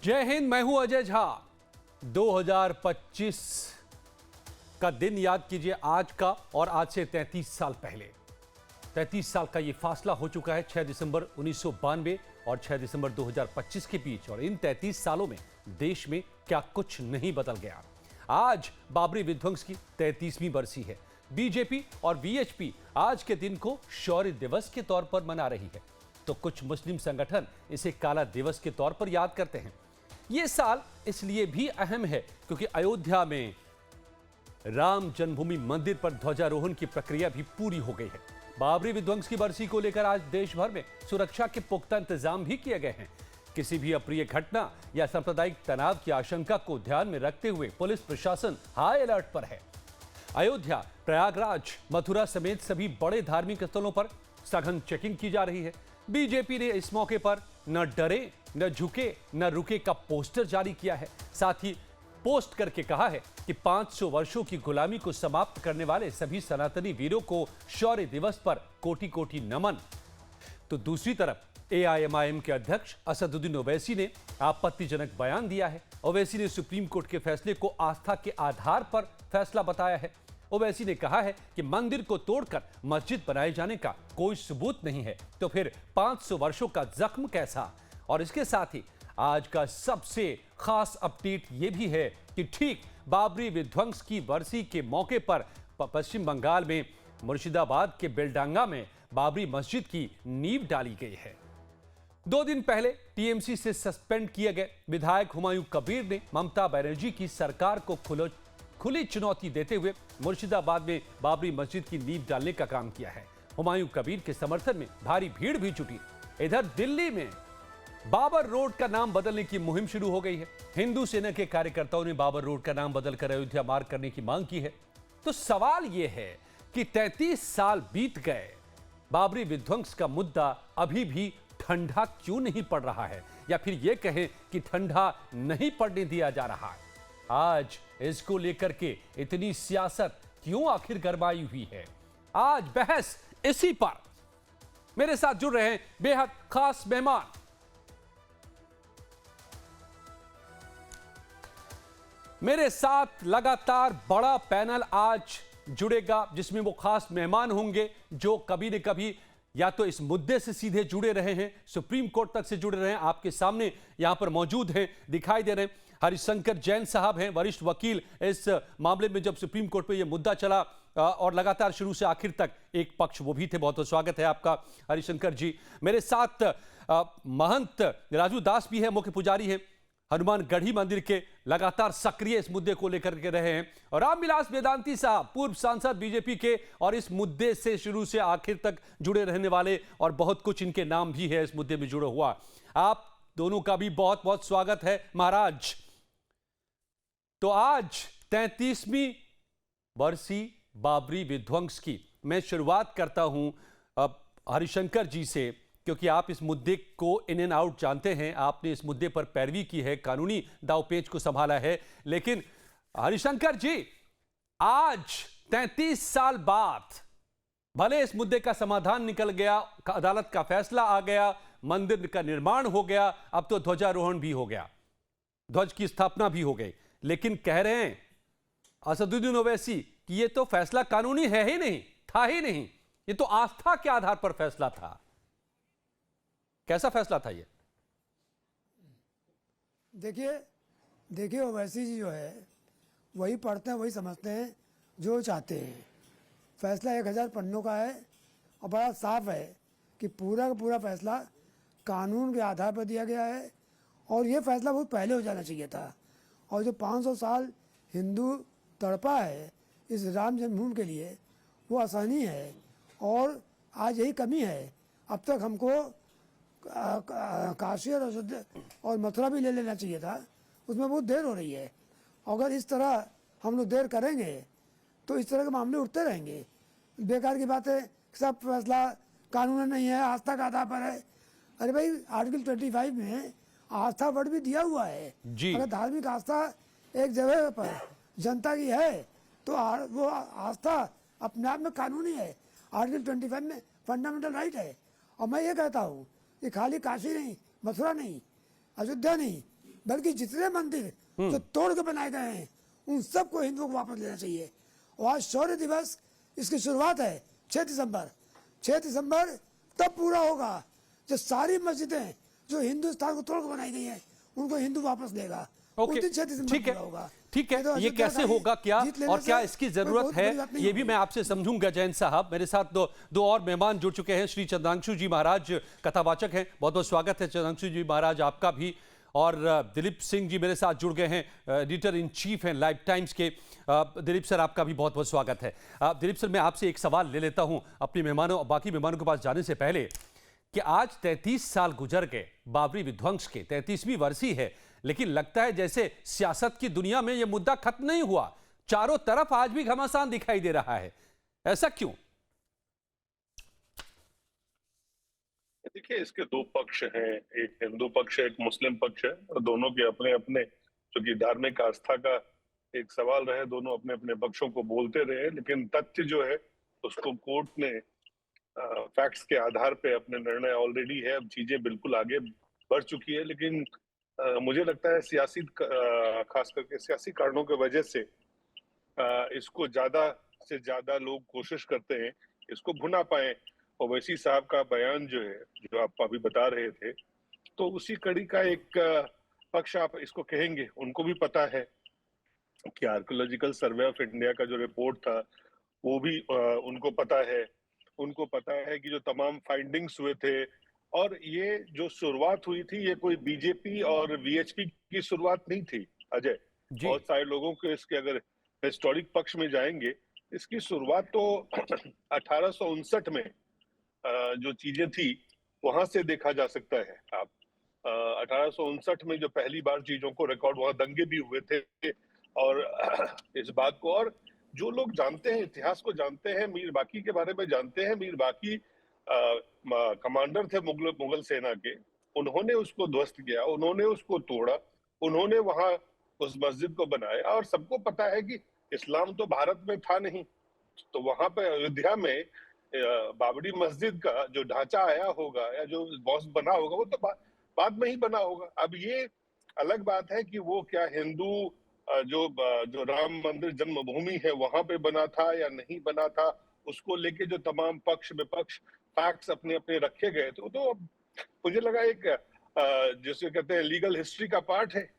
जय हिंद। मैं हूं अजय झा। 2025 का दिन याद कीजिए आज का, और आज से 33 साल पहले 33 साल का ये फासला हो चुका है 6 दिसंबर 1992 और 6 दिसंबर 2025 के बीच। और इन 33 सालों में देश में क्या कुछ नहीं बदल गया। आज बाबरी विध्वंस की 33वीं बरसी है। बीजेपी और वीएचपी आज के दिन को शौर्य दिवस के तौर पर मना रही है, तो कुछ मुस्लिम संगठन इसे काला दिवस के तौर पर याद करते हैं। यह साल इसलिए भी अहम है क्योंकि अयोध्या में राम जन्मभूमि मंदिर पर ध्वजारोहण की प्रक्रिया भी पूरी हो गई है। बाबरी विध्वंस की बरसी को लेकर आज देश भर में सुरक्षा के पुख्ता इंतजाम भी किए गए हैं। किसी भी अप्रिय घटना या सांप्रदायिक तनाव की आशंका को ध्यान में रखते हुए पुलिस प्रशासन हाई अलर्ट पर है। अयोध्या, प्रयागराज, मथुरा समेत सभी बड़े धार्मिक स्थलों पर सघन चेकिंग की जा रही है। बीजेपी ने इस मौके पर न डरे, न झुके, न रुके का पोस्टर जारी किया है। साथ ही पोस्ट करके कहा है कि 500 वर्षों की गुलामी को समाप्त करने वाले सभी सनातनी वीरों को शौर्य दिवस पर कोटि कोटि नमन। तो दूसरी तरफ एआईएमआईएम के अध्यक्ष असदुद्दीन ओवैसी ने आपत्तिजनक बयान दिया है। ओवैसी ने सुप्रीम कोर्ट के फैसले को आस्था के आधार पर फैसला बताया है। ओवैसी ने कहा है कि मंदिर को तोड़कर मस्जिद बनाए जाने का कोई सबूत नहीं है, तो फिर 500 वर्षों का जख्म कैसा। और इसके साथ ही आज का सबसे खास अपडेट यह भी है कि ठीक बाबरी विध्वंस की बरसी के मौके पर पश्चिम बंगाल में मुर्शिदाबाद के बेलडांगा में बाबरी मस्जिद की नींव डाली गई है। 2 दिन पहले टीएमसी से सस्पेंड किए गए विधायक हुमायूं कबीर ने ममता बनर्जी की सरकार को खुली चुनौती देते हुए मुर्शिदाबाद में बाबरी मस्जिद की नींव डालने का काम किया है। हुमायूं कबीर के समर्थन में भारी भीड़ भी जुटी। इधर दिल्ली में बाबर रोड का नाम बदलने की मुहिम शुरू हो गई है। हिंदू सेना के कार्यकर्ताओं ने बाबर रोड का नाम बदलकर अयोध्या मार्ग करने की मांग की है। तो सवाल यह है कि 33 साल बीत गए, बाबरी विध्वंस का मुद्दा अभी भी ठंडा क्यों नहीं पड़ रहा है, या फिर यह कहें कि ठंडा नहीं पड़ने दिया जा रहा है। आज इसको लेकर के इतनी सियासत क्यों आखिर गरमाई हुई है। आज बहस इसी पर। मेरे साथ जुड़ रहे हैं बेहद खास मेहमान। मेरे साथ लगातार बड़ा पैनल आज जुड़ेगा, जिसमें वो खास मेहमान होंगे जो कभी न कभी या तो इस मुद्दे से सीधे जुड़े रहे हैं, सुप्रीम कोर्ट तक से जुड़े रहे हैं। आपके सामने यहां पर मौजूद हैं, दिखाई दे रहे हैं। हरिशंकर जैन साहब हैं, वरिष्ठ वकील। इस मामले में जब सुप्रीम कोर्ट पे ये मुद्दा चला और लगातार शुरू से आखिर तक एक पक्ष वो भी थे। बहुत बहुत स्वागत है आपका हरिशंकर जी। मेरे साथ महंत राजू दास भी है, मुख्य पुजारी है हनुमान गढ़ी मंदिर के, लगातार सक्रिय इस मुद्दे को लेकर के रहे हैं। और रामविलास वेदांती साहब, पूर्व सांसद बीजेपी के, और इस मुद्दे से शुरू से आखिर तक जुड़े रहने वाले, और बहुत कुछ इनके नाम भी है इस मुद्दे में जुड़ा हुआ। आप दोनों का भी बहुत बहुत स्वागत है महाराज। तो आज 33वीं बरसी बाबरी विध्वंस की। मैं शुरुआत करता हूं अब हरिशंकर जी से, क्योंकि आप इस मुद्दे को इन एंड आउट जानते हैं। आपने इस मुद्दे पर पैरवी की है, कानूनी दावपेच को संभाला है। लेकिन हरिशंकर जी, आज 33 साल बाद भले इस मुद्दे का समाधान निकल गया, अदालत का फैसला आ गया, मंदिर का निर्माण हो गया, अब तो ध्वजारोहण भी हो गया, ध्वज की स्थापना भी हो गई, लेकिन कह रहे हैं असदुद्दीन ओवैसी कि ये तो फैसला कानूनी है ही नहीं, था ही नहीं, ये तो आस्था के आधार पर फैसला था। कैसा फैसला था ये? देखिए ओवैसी जी जो है वही पढ़ते हैं, वही समझते हैं जो चाहते हैं। फैसला 1000 पन्नों का है और बड़ा साफ है कि पूरा का पूरा फैसला कानून के आधार पर दिया गया है। और ये फैसला बहुत पहले हो जाना चाहिए था। और जो 500 साल हिंदू तड़पा है इस राम जन्मभूमि के लिए, वो आसानी है। और आज यही कमी है। अब तक हमको काशी और अयोध्या और मथुरा भी ले लेना चाहिए था, उसमें बहुत देर हो रही है। अगर इस तरह हम लोग देर करेंगे तो इस तरह के मामले उठते रहेंगे। बेकार की बात है, सब फैसला कानून नहीं है, आस्था का आधार पर है। अरे भाई, आर्टिकल 25 में आस्था वर्ड भी दिया हुआ है। अगर धार्मिक आस्था एक जगह पर जनता की है तो वो आस्था अपने आप में कानूनी है। आर्टिकल 25 में फंडामेंटल राइट है। और मैं ये कहता हूँ कि खाली काशी नहीं, मथुरा नहीं, अयोध्या नहीं, बल्कि जितने मंदिर जो तोड़ के बनाए गए हैं उन सबको हिंदुओं को वापस लेना चाहिए। और आज शौर्य दिवस इसकी शुरुआत है 6 दिसंबर। 6 दिसंबर तब पूरा होगा जब सारी मस्जिदें जो हिंदुस्तान को तोड़ के बनाई गई हैं उनको हिंदू वापस लेगा। ओके, उस दिन 6 दिसंबर ठीक है, पूरा होगा। ठीक है। तो ये अयोध्या कैसे का होगा, क्या जीत लेने और क्या से इसकी कोई जरूरत बहुत है, बड़ी बात नहीं ये भी होगी। मैं आपसे समझूंगा। जैन साहब, मेरे साथ दो और मेहमान जुड़ चुके हैं। श्री चंद्रांशु जी महाराज कथावाचक हैं, बहुत बहुत स्वागत है चंद्रांशु जी महाराज आपका भी। और दिलीप सिंह जी मेरे साथ जुड़ गए हैं, एडिटर इन चीफ हैं लाइव टाइम्स के। दिलीप सर, आपका भी बहुत बहुत स्वागत है। दिलीप सर, मैं आपसे एक सवाल ले लेता हूं अपने मेहमानों, बाकी मेहमानों के पास जाने से पहले, कि आज 33 साल गुजर गए बाबरी विध्वंस के, 33वीं वर्षी है, लेकिन लगता है जैसे सियासत की दुनिया में यह मुद्दा खत्म नहीं हुआ। चारों तरफ आज भी घमासान दिखाई दे रहा है, ऐसा क्यों? देखिए, इसके दो पक्ष हैं, एक हिंदू पक्ष है, एक मुस्लिम पक्ष है, और दोनों के अपने अपने, चूंकि धार्मिक आस्था का एक सवाल रहे, दोनों अपने अपने पक्षों को बोलते रहे। लेकिन तथ्य जो है उसको कोर्ट ने फैक्ट्स के आधार पे अपने निर्णय ऑलरेडी है। अब चीजें बिल्कुल आगे बढ़ चुकी है, लेकिन मुझे लगता है सियासी खास करके सियासी कारणों की वजह से इसको ज्यादा से ज्यादा लोग कोशिश करते हैं इसको भुना पाए। ओवैसी साहब का बयान जो है, जो आप अभी बता रहे थे, तो उसी कड़ी का एक पक्ष आप इसको कहेंगे। उनको भी पता है कि आर्कियोलॉजिकल सर्वे ऑफ इंडिया का जो रिपोर्ट था वो भी उनको पता है। उनको पता है कि जो तमाम फाइंडिंग्स हुए थे, और ये जो शुरुआत हुई थी, ये कोई बीजेपी और वीएचपी की शुरुआत नहीं थी अजय। जी, बहुत सारे लोगों के इसके अगर हिस्टोरिक पक्ष में जाएंगे, इसकी शुरुआत तो 1859 में जो चीजें थी वहां से देखा जा सकता है। आप 1859 में जो पहली बार चीजों को रिकॉर्ड, वहां दंगे भी हुए थे। और इस बात को, और जो लोग जानते हैं, इतिहास को जानते हैं, मीर बाकी के बारे में जानते हैं, मीर बाकी कमांडर थे मुगल सेना के। उन्होंने उसको ध्वस्त किया, उन्होंने उसको तोड़ा, उन्होंने वहां उस मस्जिद को बनाया। और सबको पता है कि इस्लाम तो भारत में था नहीं, तो वहां पे अयोध्या में बाबरी मस्जिद का जो ढांचा आया होगा या जो बॉस बना होगा, वो तो बाद में ही बना होगा। अब ये अलग बात है कि वो क्या हिंदू जो राम मंदिर जन्मभूमि है वहां पे बना था या नहीं बना था, उसको लेके जो तमाम पक्ष विपक्ष फैक्ट्स अपने अपने रखे गए थे, तो मुझे लगा एक जिसे कहते हैं लीगल हिस्ट्री का पार्ट है।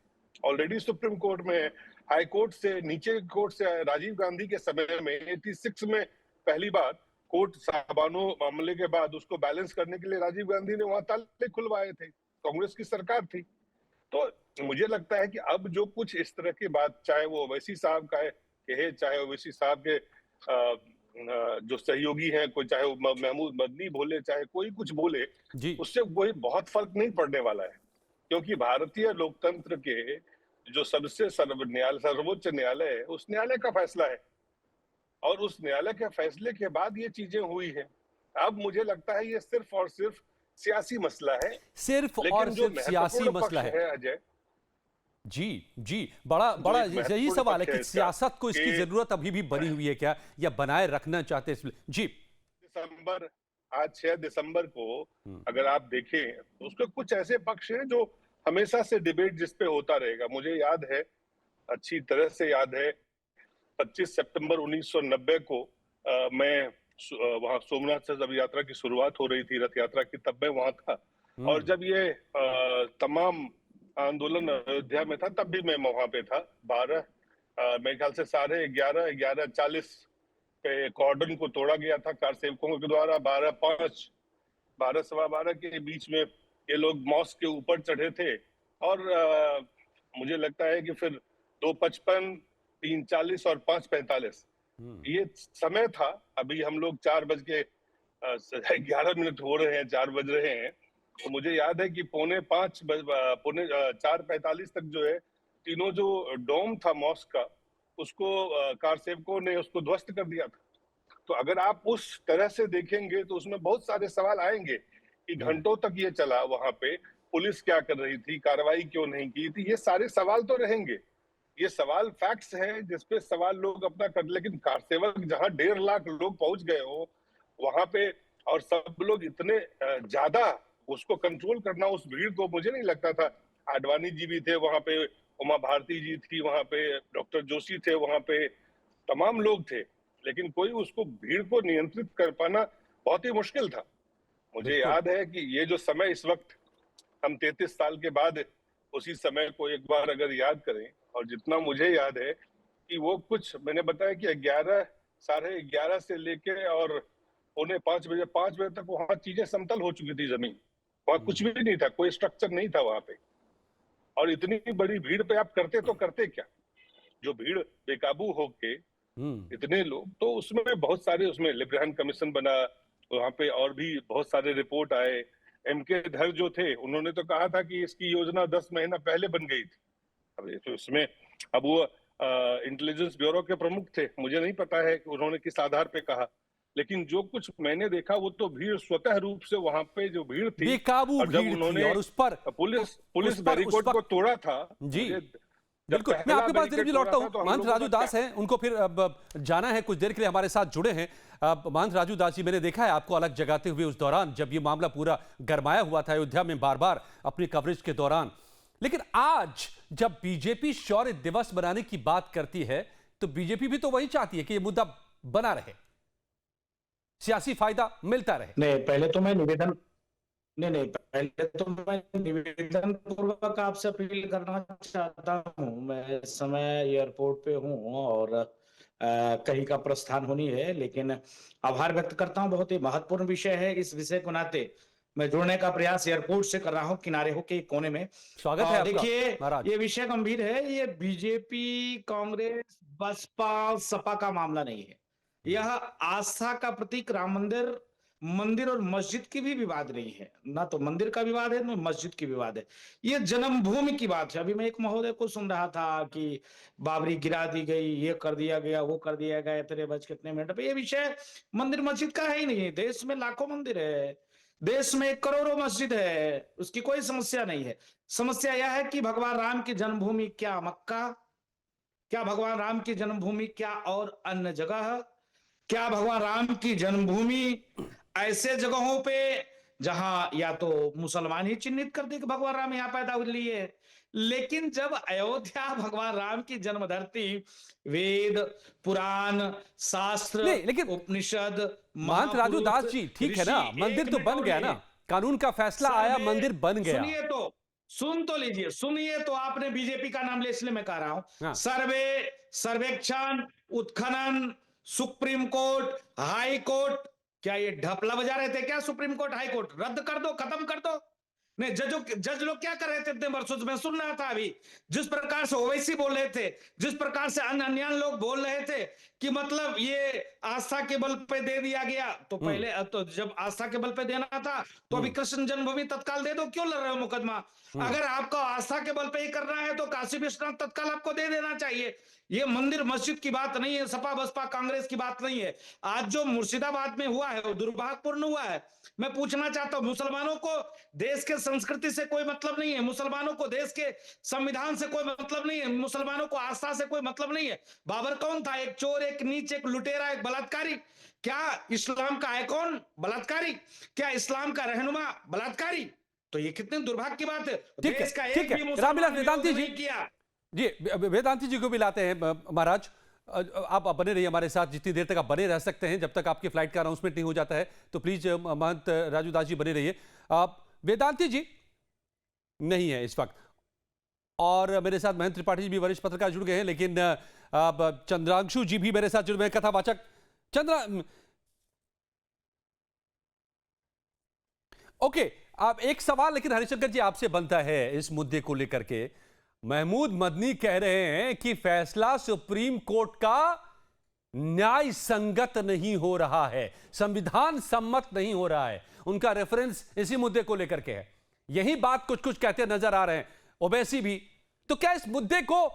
ऑलरेडी सुप्रीम कोर्ट में, हाई कोर्ट से, नीचे कोर्ट से, राजीव गांधी के समय में 86 में पहली बार कोर्ट साहबानो मामले के बाद उसको बैलेंस करने के लिए राजीव गांधी ने वहां ताले खुलवाए थे। कांग्रेस की सरकार थी। तो मुझे लगता है कि अब जो कुछ इस तरह की बात, चाहे वो ओवैसी साहब का कहे, चाहे ओवैसी साहब के जो सहयोगी हैं, कोई चाहे वो महमूद मदनी बोले, चाहे कोई कुछ बोले, जी, उससे कोई बहुत फर्क नहीं पड़ने वाला है। क्योंकि भारतीय लोकतंत्र के जो सबसे सर्वोच्च न्यायालय है, उस न्यायालय का फैसला है, और उस न्यायालय के फैसले के बाद ये चीजें हुई है। अब मुझे लगता है ये सिर्फ और सिर्फ सियासी मसला है। सिर्फ और लेकिन जो सिर्फ सियासी महत्वपूर्ण मसला पक्ष है। है अजय, जी, जी, बड़ा जो बड़ा एक यही महत्वपूर्ण सवाल है पक्ष कि है इसका, सियासत को इसकी कि जरूरत अभी भी बनी हुई है क्या, या बनाए रखना चाहते हैं? जी, दिसंबर, आज 6 दिसंबर को अगर आप देखें तो उसके कुछ ऐसे पक्ष हैं जो हमेशा से डिबेट जिस पे होता रहेगा। मुझे याद है, अच्छी तरह से याद है, 25 सितंबर 1990 को मैं वहां सोमनाथ से जब यात्रा की शुरुआत हो रही थी, रथ यात्रा की, तब मैं वहां था। और जब ये तमाम आंदोलन अयोध्या में था, तब भी मैं वहां पे था। 12 मेरे ख्याल से 11:30 पे कॉर्डन को तोड़ा गया था कार सेवकों के द्वारा। 12:05, 12:15 के बीच में ये लोग मॉस्क के ऊपर चढ़े थे। और मुझे लगता है कि फिर 2:55, 3:40 और 5:45 ये समय था। अभी हम लोग 4:11 हो रहे हैं, 4 बज रहे हैं। तो मुझे याद है कि 4:45 तक जो है, तीनों जो डोम था मॉस्क का, उसको कार सेवकों ने उसको ध्वस्त कर दिया था। तो अगर आप उस तरह से देखेंगे तो उसमें बहुत सारे सवाल आएंगे कि घंटों तक ये चला, वहां पे पुलिस क्या कर रही थी, कार्रवाई क्यों नहीं की थी, ये सारे सवाल तो रहेंगे। ये सवाल फैक्ट्स हैं जिसपे सवाल लोग अपना कर, लेकिन कार सेवक जहां 1.5 लाख लोग पहुंच गए हो वहां पे, और सब लोग इतने ज्यादा, उसको कंट्रोल करना, उस भीड़ को, मुझे नहीं लगता था आडवाणी जी भी थे वहां पे, उमा भारती जी थी वहां पे, डॉक्टर जोशी थे वहां पे, तमाम लोग थे, लेकिन कोई उसको भीड़ को नियंत्रित कर पाना बहुत ही मुश्किल था। मुझे बिल्कुल। याद है कि ये जो समय इस वक्त हम 33 साल के बाद उसी समय को एक बार अगर याद करें, और जितना मुझे याद है कि वो कुछ मैंने बताया कि 11 11:30 से लेके और 4:45 बजे 5 बजे तक वहां चीजें समतल हो चुकी थी, जमीन वहां कुछ भी नहीं था, कोई स्ट्रक्चर नहीं था वहां पे। और इतनी बड़ी भीड़ पे आप करते तो करते क्या, जो भीड़ बेकाबू होके हम्म। इतने लोग, तो उसमें बहुत सारे, उसमें लिब्राहन कमीशन बना वहां पे, और भी बहुत सारे रिपोर्ट आए। एमके धर जो थे उन्होंने तो कहा था कि इसकी योजना 10 महीना पहले बन गई थी। अब ये तो उसमें, अब वो इंटेलिजेंस ब्यूरो के प्रमुख थे, मुझे नहीं पता है कि उन्होंने किस आधार पे कहा, लेकिन जो कुछ मैंने देखा वो तो भीड़ स्वतः रूप से वहां पे जो भीड़ थी, बेकाबू और जब भीड़ थी उन्होंने और उस पर पुलिस उस बैरिकेड को वक्त तोड़ा था, जी मुझे जब बिल्कुल। मैं पहला आपके पास दिलीप बैरिकेड जी तोड़ा लौटता था हूं। तो हम महंत लोगों राजू का दास हैं, उनको फिर अब जाना है, कुछ देर के लिए हमारे साथ जुड़े हैं। महंत राजू दास जी, मैंने देखा है आपको अलग जगाते हुए उस दौरान जब ये मामला पूरा गरमाया हुआ था अयोध्या में, बार बार अपनी कवरेज के दौरान। लेकिन आज जब बीजेपी शौर्य दिवस मनाने की बात करती है तो बीजेपी भी तो वही चाहती है कि यह मुद्दा बना रहे, सियासी फायदा मिलता रहे। नहीं, पहले तो मैं निवेदन नहीं नहीं पहले तो मैं निवेदन पूर्वक आपसे अपील करना चाहता हूं। मैं इस समय एयरपोर्ट पे हूं और कहीं का प्रस्थान होनी है, लेकिन आभार व्यक्त करता हूं। बहुत ही महत्वपूर्ण विषय है, इस विषय को नाते मैं जुड़ने का प्रयास एयरपोर्ट से कर रहा हूं, किनारे होके कोने में। स्वागत है आपका देखिए, महाराज। ये विषय गंभीर है। ये बीजेपी, कांग्रेस, बसपा, सपा का मामला नहीं है। यह आस्था का प्रतीक राम मंदिर, मंदिर और मस्जिद की भी विवाद नहीं है। ना तो मंदिर का विवाद है ना मस्जिद की विवाद है। ये जन्मभूमि की बात है। अभी मैं एक महोदय को सुन रहा था कि बाबरी गिरा दी गई, ये कर दिया गया, वो कर दिया गया, तेरे बज कितने मिनट पे। ये विषय मंदिर मस्जिद का है ही नहीं। देश में लाखों मंदिर है, देश में करोड़ों मस्जिद है, उसकी कोई समस्या नहीं है। समस्या यह है कि भगवान राम की जन्मभूमि क्या मक्का, क्या भगवान राम की जन्मभूमि क्या और अन्य जगह, क्या भगवान राम की जन्मभूमि ऐसे जगहों पे जहां या तो मुसलमान ही चिन्हित कर दे कि भगवान राम यहां पैदा हुए। लेकिन जब अयोध्या भगवान राम की जन्म धरती, वेद, पुराण, शास्त्र, नहीं लेकिन उपनिषद, महंत राजू दास महापुरुष, जी, ठीक है ऋषि ना, मंदिर एक तो में बन गया ना, गौरी। कानून का फैसला आया, सर्वे मंदिर बन गया। सुनिए तो, सुन तो लीजिए, सुनिए तो। आपने बीजेपी का नाम ले इसलिए मैं कह रहा हूं। हाँ। सर्वे, सर्वेक्षण, उत्खनन, सुप्रीम कोर्ट, हाई कोर्ट, क्या ये ढपला बजा रहे थे क्या? सुप्रीम कोर्ट, हाई कोर्ट रद्द कर दो, खत्म कर दो। नहीं, जज लोग क्या कर रहे थे इतने वर्षों से? मैं सुन रहा था अभी, जिस प्रकार से ओवैसी बोल रहे थे, जिस प्रकार से अन्य लोग बोल रहे थे कि मतलब ये आस्था के बल पे दे दिया गया। तो पहले तो जब आस्था के बल पे देना था तो अभी कृष्ण जन्मभूमि तत्काल दे दो, क्यों लड़ रहे हो मुकदमा? अगर आपको आस्था के बल पे ही करना है तो काशी विश्वनाथ तत्काल आपको दे देना चाहिए। ये मंदिर मस्जिद की बात नहीं है, सपा बसपा कांग्रेस की बात नहीं है। आज जो मुर्शिदाबाद में हुआ है वो दुर्भाग्यपूर्ण हुआ है। मैं पूछना चाहता हूं, मुसलमानों को देश के संस्कृति से कोई मतलब नहीं है, मुसलमानों को देश के संविधान से कोई मतलब नहीं है, मुसलमानों को आस्था से कोई मतलब नहीं है। बाबर कौन था? एक चोर, एक नीच, एक लुटेरा, एक बलात्कारी। क्या इस्लाम का आइकॉन बलात्कारी? क्या इस्लाम का रहनुमा बलात्कारी? तो ये कितने दुर्भाग्य की बात है। ठीक है, देश का ठीक एक भी है। मुसलमान रामविलास विरोध वेदांती जी, नहीं किया। जी वेदांती जी को भी लाते हैं महाराज। आप बने रहिए हमारे साथ, जितनी देर तक आप बने रह सकते हैं, जब तक आपकी फ्लाइट का अनाउंसमेंट नहीं हो जाता है, तो प्लीज महंत राजू दास जी बने रहिए। वेदांती जी नहीं है इस वक्त, और मेरे साथ महेंद्र त्रिपाठी जी भी वरिष्ठ पत्रकार जुड़ गए हैं, लेकिन चंद्रांशु जी भी मेरे साथ जुड़ गए हैं, कथावाचक। ओके, आप एक सवाल लेकिन हरिशंकर जी आपसे बनता है इस मुद्दे को लेकर के। महमूद मदनी कह रहे हैं कि फैसला सुप्रीम कोर्ट का न्याय संगत नहीं हो रहा है, संविधान सम्मत नहीं हो रहा है। उनका रेफरेंस इसी मुद्दे को लेकर के है। यही बात कुछ कुछ कहते नजर आ रहे हैं ओवैसी भी। तो क्या इस मुद्दे को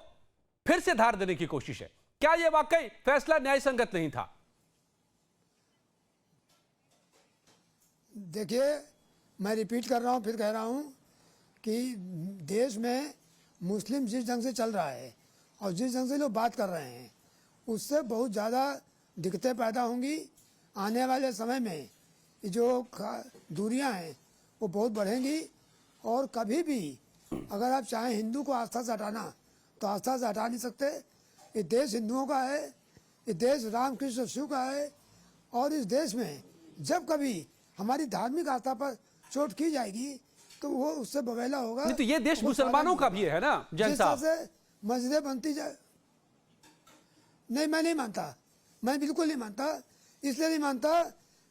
फिर से धार देने की कोशिश है? क्या यह वाकई फैसला न्याय संगत नहीं था? देखिए, मैं रिपीट कर रहा हूँ, फिर कह रहा हूँ कि देश में मुस्लिम जिस ढंग से चल रहा है और जिस ढंग से लोग बात कर रहे हैं, उससे बहुत ज़्यादा दिक्कतें पैदा होंगी। आने वाले समय में जो दूरियां हैं वो बहुत बढ़ेंगी और कभी भी अगर आप चाहें हिंदू को आस्था से हटाना तो आस्था से हटा नहीं सकते। ये देश हिंदुओं का है, ये देश रामकृष्ण शिव का है, और इस देश में जब कभी हमारी धार्मिक आस्था पर चोट की जाएगी तो वो उससे बवेला होगा। नहीं तो ये देश वो मुसलमानों का भी है ना जैन जिस तरह साहब। से मस्जिदें बनती जाए, नहीं मैं नहीं मानता, मैं बिल्कुल नहीं मानता। इसलिए नहीं मानता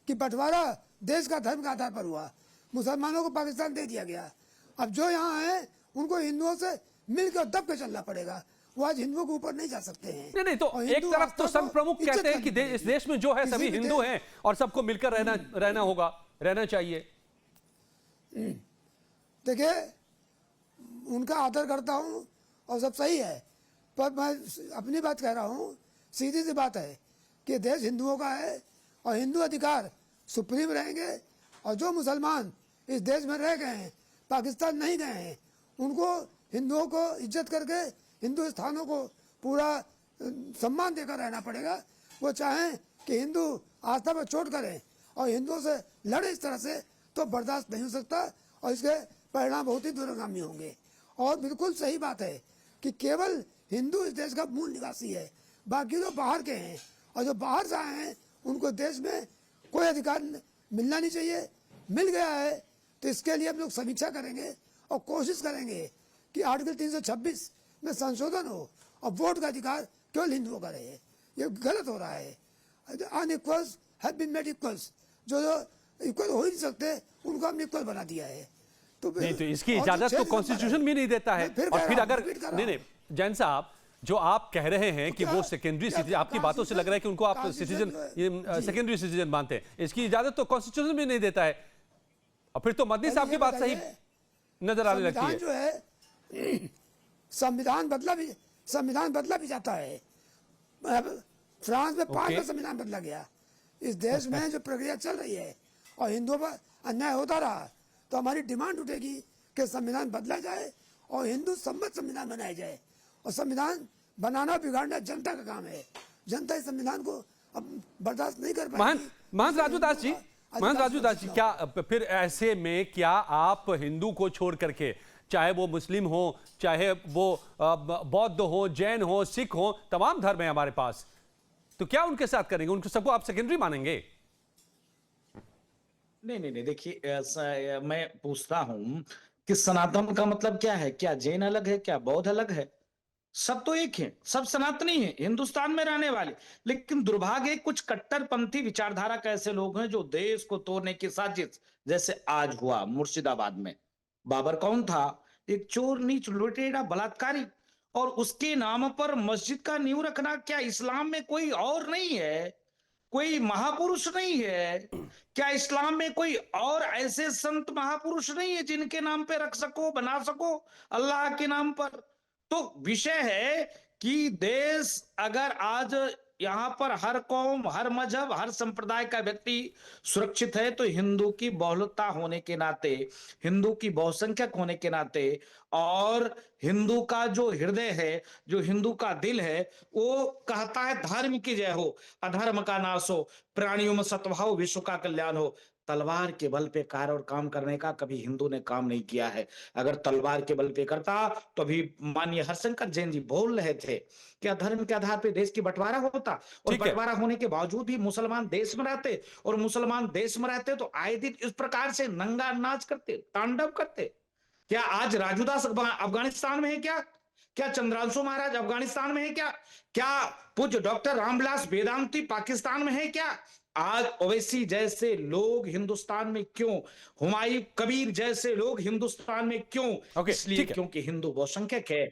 कि बंटवारा देश का धर्म के आधार पर हुआ, मुसलमानों को पाकिस्तान दे दिया गया। अब जो यहाँ हैं उनको हिंदुओं से मिलकर दब के चलना पड़ेगा, वो आज हिंदुओं के ऊपर नहीं जा सकते हैं। नहीं नहीं तो और एक हिंदू तरफ आस्था तो संत को प्रमुख इज्जत कहते हैं कि करनी इस चाहिए। देश में जो है किसी सभी भी हिंदू देश- हैं और सबको मिलकर रहना होगा, रहना चाहिए। देखिए, उनका आदर करता हूँ और सब सही है, पर मैं अपनी बात कह रहा हूँ। सीधी सी बात है कि देश हिंदुओं का है और हिंदू अधिकार सुप्रीम रहेंगे। और जो मुसलमान इस देश में रह गए हैं, पाकिस्तान नहीं गए हैं, उनको हिंदुओं को इज्जत करके हिंदू स्थानों को पूरा सम्मान देकर रहना पड़ेगा। वो चाहें कि हिंदू आस्था पर चोट करें और हिंदुओं से लड़े इस तरह से, तो बर्दाश्त नहीं हो सकता और इसके परिणाम बहुत ही दूरगामी होंगे। और बिल्कुल सही बात है कि केवल हिंदू इस देश का मूल निवासी है, बाकी तो बाहर के हैं, और जो बाहर से आए हैं उनको देश में कोई अधिकार मिलना नहीं चाहिए। मिल गया है तो इसके लिए हम लोग समीक्षा करेंगे और कोशिश करेंगे कि आर्टिकल 326 में संशोधन हो और वोट का अधिकार केवल हिंदुओं का रहे। ये गलत हो रहा है। अनइक्वल्स हैव बीन मेड इक्वल्स, जो इक्वल हो ही नहीं सकते उनको हमने इक्वल बना दिया है। तो नहीं तो इसकी और जो इजाजत तो 6 कॉन्स्टिट्यूशन भी नहीं देता है। मैं फिर और कह फिर रहा हूं, अगर रिपीट कर रहा नहीं हूं। नहीं जैन साहब, जो आप कह रहे हैं कि क्या- वो सेकेंडरी क्या सिटीजन, आपकी बातों से लग रहा है कि उनको आप कॉन्स्टिट्यूशन सिटीजन जो है- सेकेंडरी सिटीजन मानते हैं, इसकी इजाजत तो कॉन्स्टिट्यूशन भी नहीं देता है। और फिर तो मदनी साहब की बात सही नजर आने लगती संविधान है। जो है, संविधान बदला भी जाता है। अब फ्रांस में 5 बार संविधान बदला गया। इस देश में जो प्रक्रिया चल रही है और हिंदुओं पर अन्याय होता रहा, तो हमारी डिमांड उठेगी कि संविधान बदला जाए और हिंदू सम्मत संविधान बनाया जाए। और संविधान बनाना बिगाड़ना जनता का काम है। जनता इस संविधान को अब बर्दाश्त नहीं कर पाएगी। महंत राजू दास जी, महंत राजू दास जी, क्या फिर ऐसे में क्या आप हिंदू को छोड़ करके, चाहे वो मुस्लिम हो, चाहे वो बौद्ध हो, जैन हो, सिख हो, तमाम धर्म है हमारे पास, तो क्या उनके साथ करेंगे? उनको सबको आप सेकेंडरी मानेंगे? नहीं देखिए, मैं पूछता हूं कि सनातन का मतलब क्या है? क्या जैन अलग है? क्या बौद्ध अलग है? सब तो एक है, सब सनातनी है, हिंदुस्तान में रहने वाले। लेकिन दुर्भाग्य, कुछ कट्टरपंथी विचारधारा के ऐसे लोग हैं जो देश को तोड़ने की साजिश, जैसे आज हुआ मुर्शिदाबाद में। बाबर कौन था? एक चोर, नीच, लुटेरा, बलात्कारी, और उसके नाम पर मस्जिद का नींव रखना क्या इस्लाम में कोई और नहीं है? कोई महापुरुष नहीं है? क्या इस्लाम में कोई और ऐसे संत महापुरुष नहीं है जिनके नाम पे रख सको, बना सको अल्लाह के नाम पर? तो विषय है कि देश अगर आज यहां पर हर कौम, हर मजहब, हर संप्रदाय का व्यक्ति सुरक्षित है, तो हिंदू की बहुलता होने के नाते, हिंदू की बहुसंख्यक होने के नाते, और हिंदू का जो हृदय है, जो हिंदू का दिल है, वो कहता है धर्म की जय हो, अधर्म का नाश हो, प्राणियों में सद्भाव, विश्व का कल्याण हो। तलवार के बल पे कार्य और काम करने का कभी हिंदू ने काम नहीं किया है। अगर तलवार के बल पे करता तो अभी माननीय हरशंकर जैन जी बोल रहे थे कि धर्म के आधार पे देश की बंटवारा होता, और ठीक है। बंटवारा होने के बावजूद भी मुसलमान देश में रहते, और मुसलमान देश में रहते तो आए दिन इस प्रकार से नंगा नाच करते, तांडव करते। क्या आज राजूदास अफगानिस्तान में है क्या? क्या चंद्रांशु महाराज अफगानिस्तान में है क्या? क्या पूज्य डॉक्टर रामविलास वेदांती पाकिस्तान में है क्या? आज ओवैसी जैसे लोग हिंदुस्तान में क्यों, हुमायूं कबीर जैसे लोग हिंदुस्तान में क्यों? ओके, इसलिए ठीक है। क्योंकि हिंदू बहुसंख्यक है,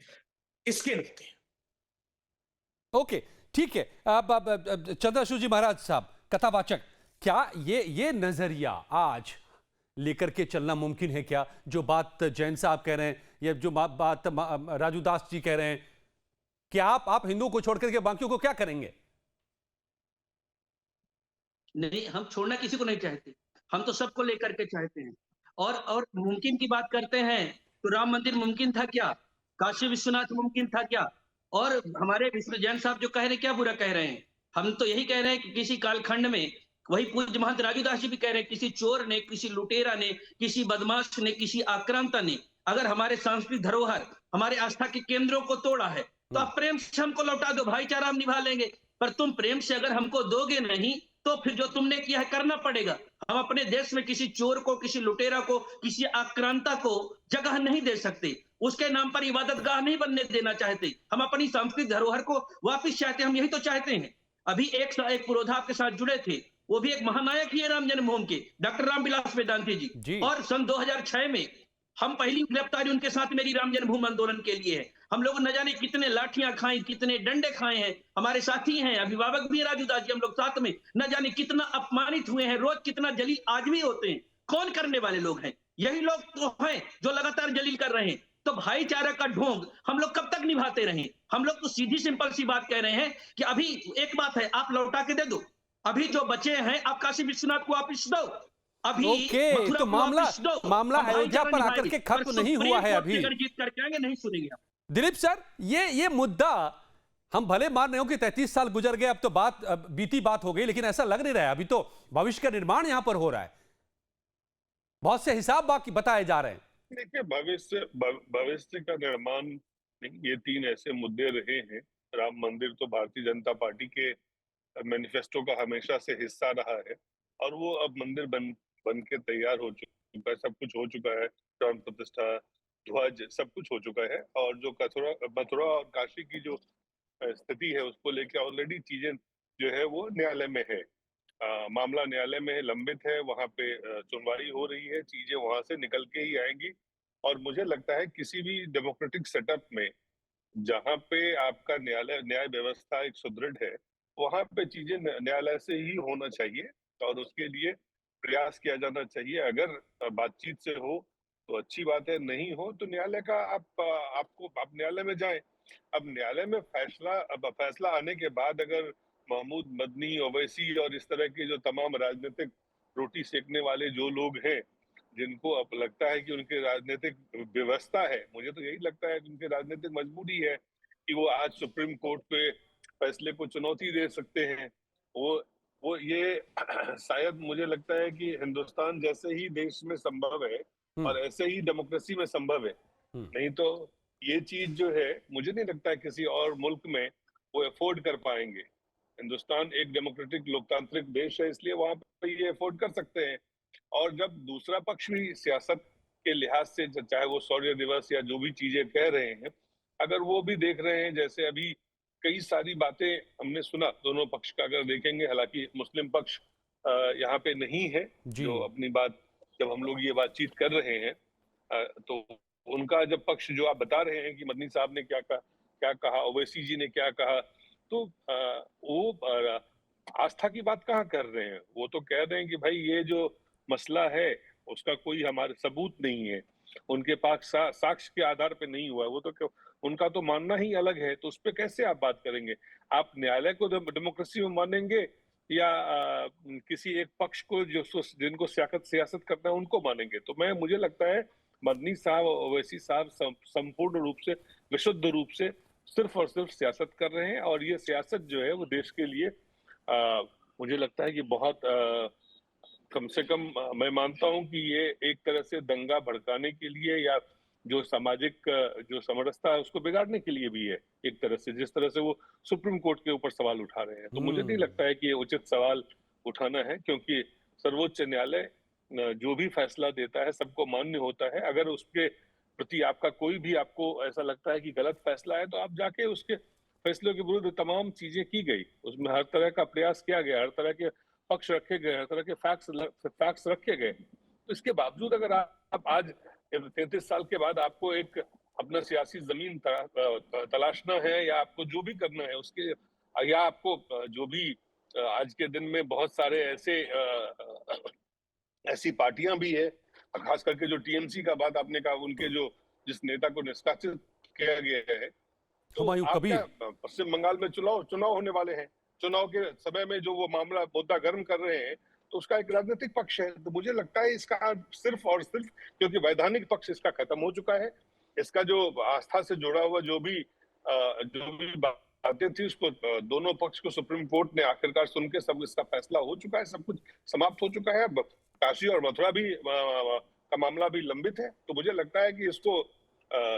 इसके नाते। ओके, ठीक है। अब चंद्रशूर जी महाराज साहब, कथावाचक, क्या ये नजरिया आज लेकर के चलना मुमकिन है क्या? जो बात जैन साहब कह रहे हैं, या जो बात राजू दास जी कह रहे हैं, क्या आप हिंदुओं को छोड़ करके बाकियों को क्या करेंगे? नहीं, हम छोड़ना किसी को नहीं चाहते, हम तो सबको लेकर के चाहते हैं। और मुमकिन की बात करते हैं तो राम मंदिर मुमकिन था क्या? काशी विश्वनाथ मुमकिन था क्या? और हमारे विष्णु जैन साहब जो कह रहे हैं, क्या बुरा कह रहे हैं? हम तो यही कह रहे हैं कि किसी कालखंड में, वही पूज्य महंत राजूदास जी भी कह रहे हैं, किसी चोर ने, किसी लुटेरा ने, किसी बदमाश ने, किसी आक्रांता ने अगर हमारे सांस्कृतिक धरोहर, हमारे आस्था के केंद्रों को तोड़ा है, तो आप प्रेम से हमको लौटा दो, भाईचारा हम निभा लेंगे। पर तुम प्रेम से अगर हमको दोगे नहीं, तो फिर जो तुमने किया है करना पड़ेगा। हम अपने देश में किसी चोर को, किसी लुटेरा को, किसी आक्रांता को जगह नहीं दे सकते। उसके नाम पर इबादतगाह नहीं बनने देना चाहते। हम अपनी सांस्कृतिक धरोहर को वापस चाहते हैं, हम यही तो चाहते हैं। अभी एक पुरोधा आपके साथ जुड़े थे, वो भी एक महानायक ही है राम जन्मभूमि के, डॉक्टर रामविलास वेदांती जी। जी। और सन 2006 में हम पहली गिरफ्तारी उनके साथ मेरी राम जन्मभूमि आंदोलन के लिए है। हम लोग न जाने कितने लाठियां खाई, कितने डंडे खाए हैं। हमारे साथी हैं, अभिभावक भी है राजू दास जी, हम लोग साथ में न जाने कितना अपमानित हुए हैं। रोज कितना जलील आज भी होते हैं। कौन करने वाले लोग हैं? यही लोग तो हैं जो लगातार जलील कर रहे हैं। तो भाईचारा का ढोंग हम लोग कब तक निभाते रहें? हम लोग तो सीधी सिंपल सी बात कह रहे हैं कि अभी एक बात है, आप लौटा के दे दो। अभी जो बचे हैं आप काशी विश्वनाथ को वापस दो। अभी ओके, मथुरा तो को मामला वापस दो। मामला हम अयोध्या भाईचारा पर आकर निभाएंगे। के पर खत्म नहीं सुप्रीम हुआ है कोर्ट की अभी। अगर जीत करके आएंगे, नहीं सुनेंगे आप। दिलीप सर, ये मुद्दा हम भले मान रहे हो कि 33 साल गुजर गए, अब तो बीती बात हो गई, लेकिन ऐसा लग नहीं रहा है। अभी तो भविष्य का निर्माण यहां पर हो रहा है, बहुत से हिसाब बाकी बताए जा रहे हैं। देखिए, भविष्य का निर्माण नहीं, ये तीन ऐसे मुद्दे रहे हैं। राम मंदिर तो भारतीय जनता पार्टी के मैनिफेस्टो का हमेशा से हिस्सा रहा है, और वो अब मंदिर बन के तैयार हो चुका है। सब कुछ हो चुका है, प्राण प्रतिष्ठा, ध्वज, सब कुछ हो चुका है। और जो मथुरा और काशी की जो स्थिति है, उसको लेके ऑलरेडी चीजें जो है वो न्यायालय में है। मामला न्यायालय में लंबित है, वहां पे सुनवाई हो रही है, चीजें वहां से निकल के ही आएंगी। और मुझे लगता है किसी भी डेमोक्रेटिक सेटअप में जहां पे आपका न्याय व्यवस्था एक सुदृढ़ है, वहां पे चीजें न्यायालय से ही होना चाहिए, और उसके लिए प्रयास किया जाना चाहिए। अगर बातचीत से हो तो अच्छी बात है, नहीं हो तो न्यायालय का आप न्यायालय में जाएं। अब न्यायालय में फैसला आने के बाद अगर महमूद मदनी, ओवैसी और इस तरह के जो तमाम राजनीतिक रोटी सेकने वाले जो लोग हैं, जिनको अब लगता है कि उनकी राजनीतिक व्यवस्था है, मुझे तो यही लगता है कि उनकी राजनीतिक मजबूरी है कि वो आज सुप्रीम कोर्ट के फैसले को चुनौती दे सकते हैं। वो ये शायद मुझे लगता है कि हिंदुस्तान जैसे ही देश में संभव है और ऐसे ही डेमोक्रेसी में संभव है। नहीं तो ये चीज जो है, मुझे नहीं लगता है किसी और मुल्क में वो अफोर्ड कर पाएंगे। हिंदुस्तान एक डेमोक्रेटिक लोकतांत्रिक देश है, इसलिए वहां पे ये अफोर्ड कर सकते हैं। और जब दूसरा पक्ष भी सियासत के लिहाज से, चाहे वो शौर्य दिवस या जो भी चीजें कह रहे हैं, अगर वो भी देख रहे हैं, जैसे अभी कई सारी बातें हमने सुना दोनों पक्ष का, अगर देखेंगे, हालांकि मुस्लिम पक्ष यहाँ पे नहीं है जो अपनी बात, जब हम लोग ये बातचीत कर रहे हैं तो उनका जब पक्ष जो आप बता रहे हैं कि मदनी साहब ने क्या कहा, ओवैसी जी ने क्या कहा, तो वो आस्था की बात कहाँ कर रहे हैं। वो तो कह रहे हैं कि भाई ये जो मसला है उसका कोई हमारे सबूत नहीं है, उनके पास साक्ष्य के आधार पे नहीं हुआ है। वो तो उनका तो मानना ही अलग है, तो उस पर कैसे आप बात करेंगे? आप न्यायालय को डेमोक्रेसी में मानेंगे या किसी एक पक्ष को जिनको सियासत करना है उनको मानेंगे? तो मुझे लगता है मदनी साहब, ओवैसी साहब संपूर्ण रूप से, विशुद्ध रूप से सिर्फ और सिर्फ सियासत कर रहे हैं। और ये सियासत जो है वो देश के लिए मुझे लगता है कि बहुत कम से कम मैं मानता हूं कि ये एक तरह से दंगा भड़काने के लिए या जो सामाजिक जो समरसता है उसको बिगाड़ने के लिए भी है एक तरह से, जिस तरह से वो सुप्रीम कोर्ट के ऊपर सवाल उठा रहे हैं। तो मुझे नहीं लगता है कि ये उचित सवाल उठाना है, क्योंकि सर्वोच्च न्यायालय जो भी फैसला देता है सबको मान्य होता है। अगर उसके प्रति आपका कोई भी, आपको ऐसा लगता है कि गलत फैसला है, तो आप जाके उसके फैसलों के विरुद्ध तमाम चीजें की गई, उसमें हर तरह का प्रयास किया गया, हर तरह के पक्ष रखे गए, हर तरह के फैक्ट्स रखे गए। तो इसके बावजूद अगर आप आज 33 साल के बाद आपको एक अपना सियासी जमीन तलाशना है, या आपको जो भी करना है उसके, या आपको जो भी आज के दिन में बहुत सारे ऐसी पार्टियां भी है, खास करके जो टीएमसी का बात आपने कहा, उनके जो जिस नेता को निष्कासित किया गया है, तो हुमायूं कबीर, पश्चिम बंगाल में चुनाव होने वाले हैं। चुनाव के समय में जो वो मुद्दा गर्म कर रहे हैं, तो उसका एक राजनीतिक पक्ष है। तो मुझे लगता है इसका सिर्फ और सिर्फ, क्योंकि वैधानिक पक्ष इसका खत्म हो चुका है, इसका जो आस्था से जुड़ा हुआ जो भी बातें थी, उसको दोनों पक्ष को सुप्रीम कोर्ट ने आखिरकार सुन के सब इसका फैसला हो चुका है, सब कुछ समाप्त हो चुका है। काशी और मथुरा भी का मामला भी लंबित है। तो मुझे लगता है कि इसको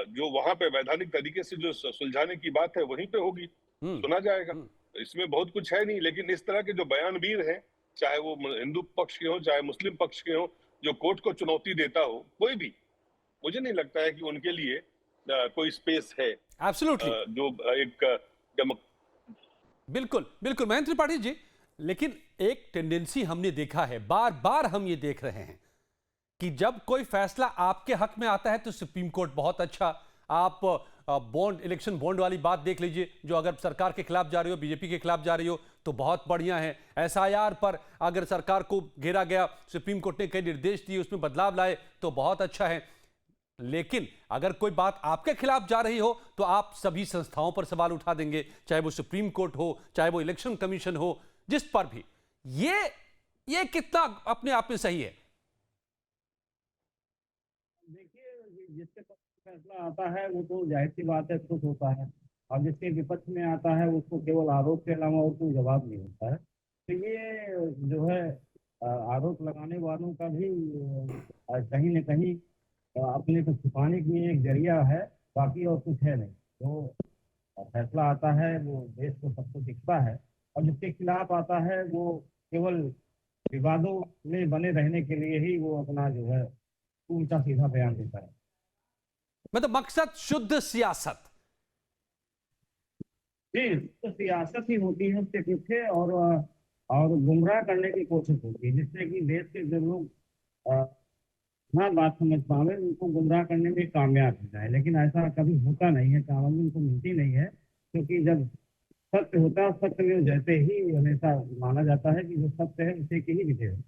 जो वहां पे वैधानिक तरीके से जो सुलझाने की बात है वहीं पे होगी, सुना जाएगा। इसमें बहुत कुछ है नहीं, लेकिन इस तरह के जो बयानवीर हैं, चाहे वो हिंदू पक्ष के हो चाहे मुस्लिम पक्ष के हो, जो कोर्ट को चुनौती देता हो कोई भी, मुझे नहीं लगता है कि उनके लिए कोई स्पेस है एब्सोल्युटली, जो एक बिल्कुल बिल्कुल महेंद्र त्रिपाठी जी। लेकिन एक टेंडेंसी हमने देखा है, बार बार हम ये देख रहे हैं कि जब कोई फैसला आपके हक में आता है तो सुप्रीम कोर्ट बहुत अच्छा। आप बॉन्ड, इलेक्शन बॉन्ड वाली बात देख लीजिए, जो अगर सरकार के खिलाफ जा रही हो, बीजेपी के खिलाफ जा रही हो तो बहुत बढ़िया है। एसआईआर पर अगर सरकार को घेरा गया, सुप्रीम कोर्ट ने कई निर्देश दिए, उसमें बदलाव लाए तो बहुत अच्छा है। लेकिन अगर कोई बात आपके खिलाफ जा रही हो तो आप सभी संस्थाओं पर सवाल उठा देंगे, चाहे वो सुप्रीम कोर्ट हो, चाहे वो इलेक्शन कमीशन हो, जिस पर भी। ये कितना अपने आप में सही है? देखिए, जिसके पास फैसला आता है वो तो जाहिर सी बात है खुश होता है, और जिसके विपक्ष में आता है उसको केवल आरोप के अलावा और कोई जवाब नहीं होता है। तो ये जो है आरोप लगाने वालों का भी कहीं न कहीं अपने को छुपाने के लिए एक जरिया है, बाकी और कुछ है नहीं। तो फैसला आता है वो देश को सबको दिखता है, और जिसके खिलाफ आता है वो केवल विवादों में बने रहने के लिए ही वो अपना जो है उल्टा सीधा बयान देता है। मतलब मकसद शुद्ध सियासत। जी, तो सियासत ही होती है उसके पीछे, और गुमराह करने की कोशिश होती है, जिससे कि देश के जो लोग ना बात समझ पावे उनको गुमराह करने में कामयाब हो जाए। लेकिन ऐसा कभी होता नहीं है, कामयाबी उनको मिलती नहीं है, क्योंकि जब सत्य होता है, सत्य में जैसे ही हमेशा माना जाता है कि जो सत्य है उसे की ही विजय है।